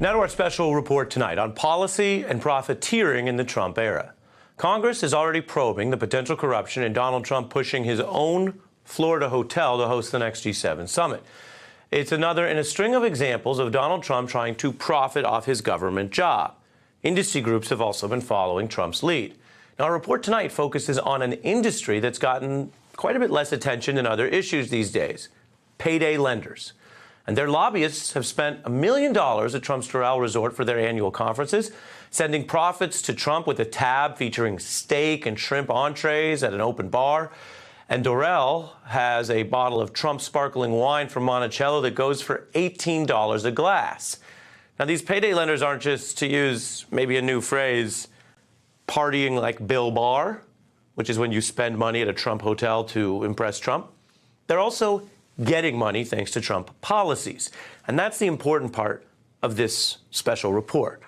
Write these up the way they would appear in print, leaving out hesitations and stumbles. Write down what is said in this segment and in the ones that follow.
Now to our special report tonight on policy and profiteering in the Trump era. Congress is already probing the potential corruption in Donald Trump pushing his own Florida hotel to host the next G7 summit. It's another in a string of examples of Donald Trump trying to profit off his government job. Industry groups have also been following Trump's lead. Now, our report tonight focuses on an industry that's gotten quite a bit less attention than other issues these days: payday lenders. And their lobbyists have spent $1 million at Trump's Doral Resort for their annual conferences, sending profits to Trump with a tab featuring steak and shrimp entrees at an open bar. And Doral has a bottle of Trump sparkling wine from Monticello that goes for $18 a glass. Now, these payday lenders aren't just, to use maybe a new phrase, partying like Bill Barr, which is when you spend money at a Trump hotel to impress Trump. They're also getting money thanks to Trump policies. And that's the important part of this special report.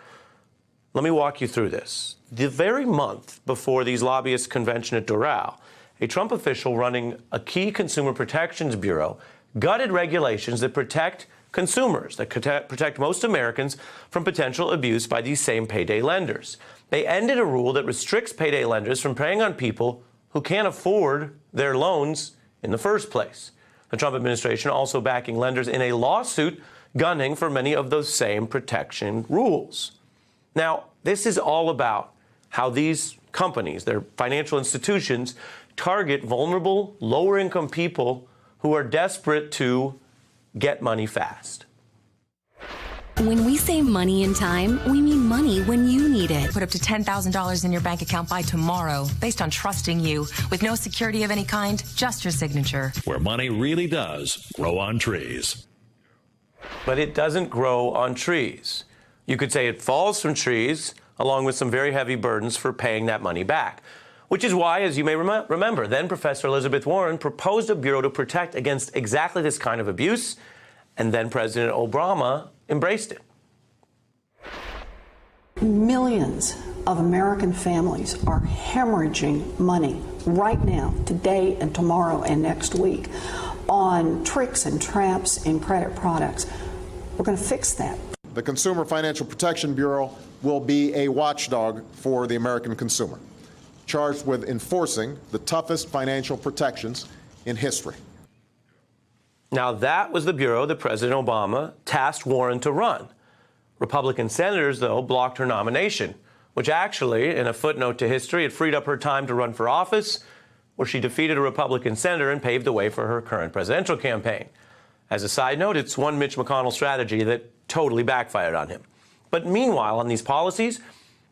Let me walk you through this. The very month before these lobbyists' convention at Doral, a Trump official running a key consumer protections bureau gutted regulations that protect consumers, that protect most Americans from potential abuse by these same payday lenders. They ended a rule that restricts payday lenders from preying on people who can't afford their loans in the first place. The Trump administration also backing lenders in a lawsuit gunning for many of those same protection rules. Now, this is all about how these companies, their financial institutions, target vulnerable, lower-income people who are desperate to get money fast. When we say money and time, we mean money when you need it. Put up to $10,000 in your bank account by tomorrow, based on trusting you, with no security of any kind, just your signature. Where money really does grow on trees. But it doesn't grow on trees. You could say it falls from trees, along with some very heavy burdens for paying that money back. Which is why, as you may remember, then Professor Elizabeth Warren proposed a bureau to protect against exactly this kind of abuse, and then President Obama embraced it. Millions of American families are hemorrhaging money right now, today and tomorrow and next week, on tricks and traps in credit products. We're going to fix that. The Consumer Financial Protection Bureau will be a watchdog for the American consumer, charged with enforcing the toughest financial protections in history. Now, that was the bureau that President Obama tasked Warren to run. Republican senators, though, blocked her nomination, which actually, in a footnote to history, it freed up her time to run for office, where she defeated a Republican senator and paved the way for her current presidential campaign. As a side note, it's one Mitch McConnell strategy that totally backfired on him. But meanwhile, on these policies,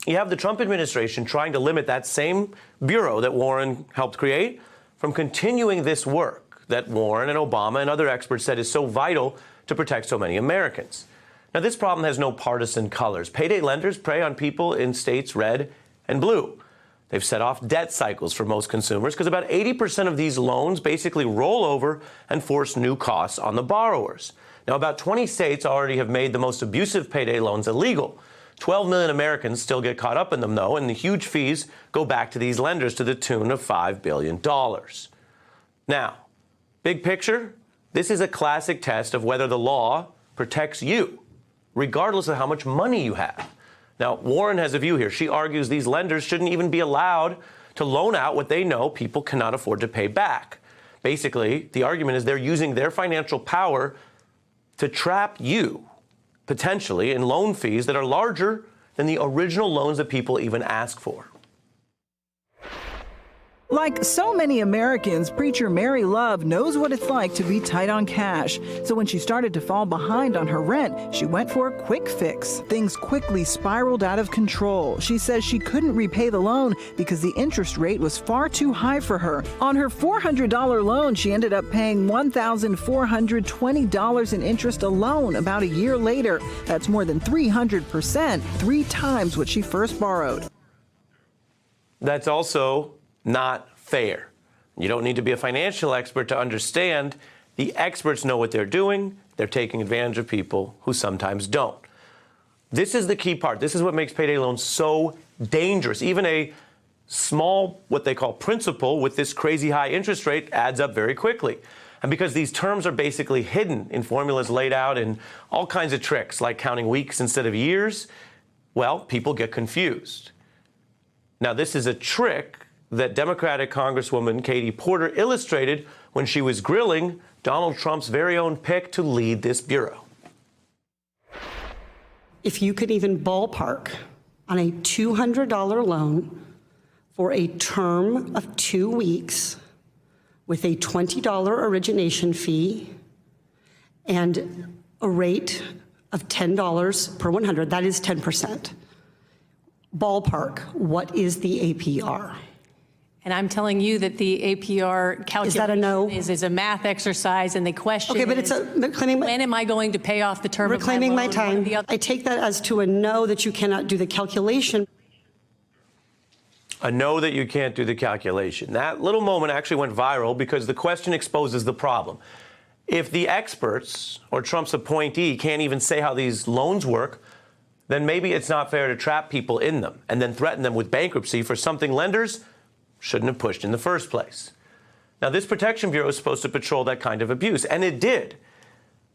you have the Trump administration trying to limit that same bureau that Warren helped create from continuing this work that Warren and Obama and other experts said is so vital to protect so many Americans. Now, this problem has no partisan colors. Payday lenders prey on people in states red and blue. They've set off debt cycles for most consumers because about 80% of these loans basically roll over and force new costs on the borrowers. Now, about 20 states already have made the most abusive payday loans illegal. 12 million Americans still get caught up in them, though, and the huge fees go back to these lenders to the tune of $5 billion. Now, big picture, this is a classic test of whether the law protects you, regardless of how much money you have. Now, Warren has a view here. She argues these lenders shouldn't even be allowed to loan out what they know people cannot afford to pay back. Basically, the argument is they're using their financial power to trap you, potentially, in loan fees that are larger than the original loans that people even ask for. Like so many Americans, preacher Mary Love knows what it's like to be tight on cash. So when she started to fall behind on her rent, she went for a quick fix. Things quickly spiraled out of control. She says she couldn't repay the loan because the interest rate was far too high for her. On her $400 loan, she ended up paying $1,420 in interest alone about a year later. That's more than 300%, 3 times what she first borrowed. That's also not fair. You don't need to be a financial expert to understand the experts know what they're doing. They're taking advantage of people who sometimes don't. This is the key part. This is what makes payday loans so dangerous. Even a small, what they call principal with this crazy high interest rate adds up very quickly. And because these terms are basically hidden in formulas laid out in all kinds of tricks, like counting weeks instead of years, well, people get confused. Now, this is a trick that Democratic Congresswoman Katie Porter illustrated when she was grilling Donald Trump's very own pick to lead this bureau. If you could even ballpark on a $200 loan for a term of 2 weeks with a $20 origination fee and a rate of $10 per 100, that is 10%. Ballpark, what is the APR? And I'm telling you that the APR calculation Is that a no? is a math exercise, and the question Okay, but is, when am I going to pay off the term reclaiming of my loan? time. I take that as to a no, that you cannot do the calculation. A no that you can't do the calculation. That little moment actually went viral because the question exposes the problem. If the experts or Trump's appointee can't even say how these loans work, then maybe it's not fair to trap people in them and then threaten them with bankruptcy for something lenders shouldn't have pushed in the first place. Now, this Protection Bureau is supposed to patrol that kind of abuse, and it did.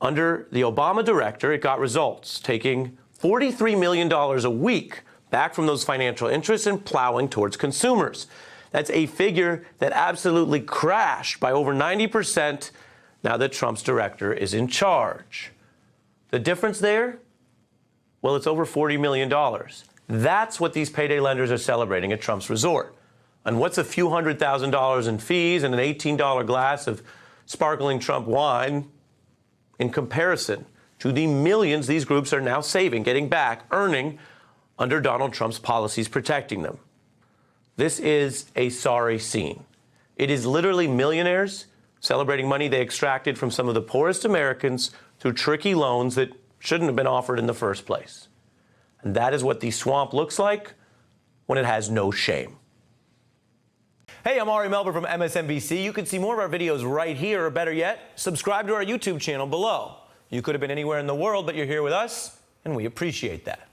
Under the Obama director, it got results, taking $43 million a week back from those financial interests and plowing towards consumers. That's a figure that absolutely crashed by over 90% now that Trump's director is in charge. The difference there? Well, it's over $40 million. That's what these payday lenders are celebrating at Trump's resort. And what's a few $100,000 in fees and an $18 glass of sparkling Trump wine in comparison to the millions these groups are now saving, getting back, earning under Donald Trump's policies protecting them? This is a sorry scene. It is literally millionaires celebrating money they extracted from some of the poorest Americans through tricky loans that shouldn't have been offered in the first place. And that is what the swamp looks like when it has no shame. Hey, I'm Ari Melber from MSNBC. You can see more of our videos right here, or better yet, subscribe to our YouTube channel below. You could have been anywhere in the world, but you're here with us, and we appreciate that.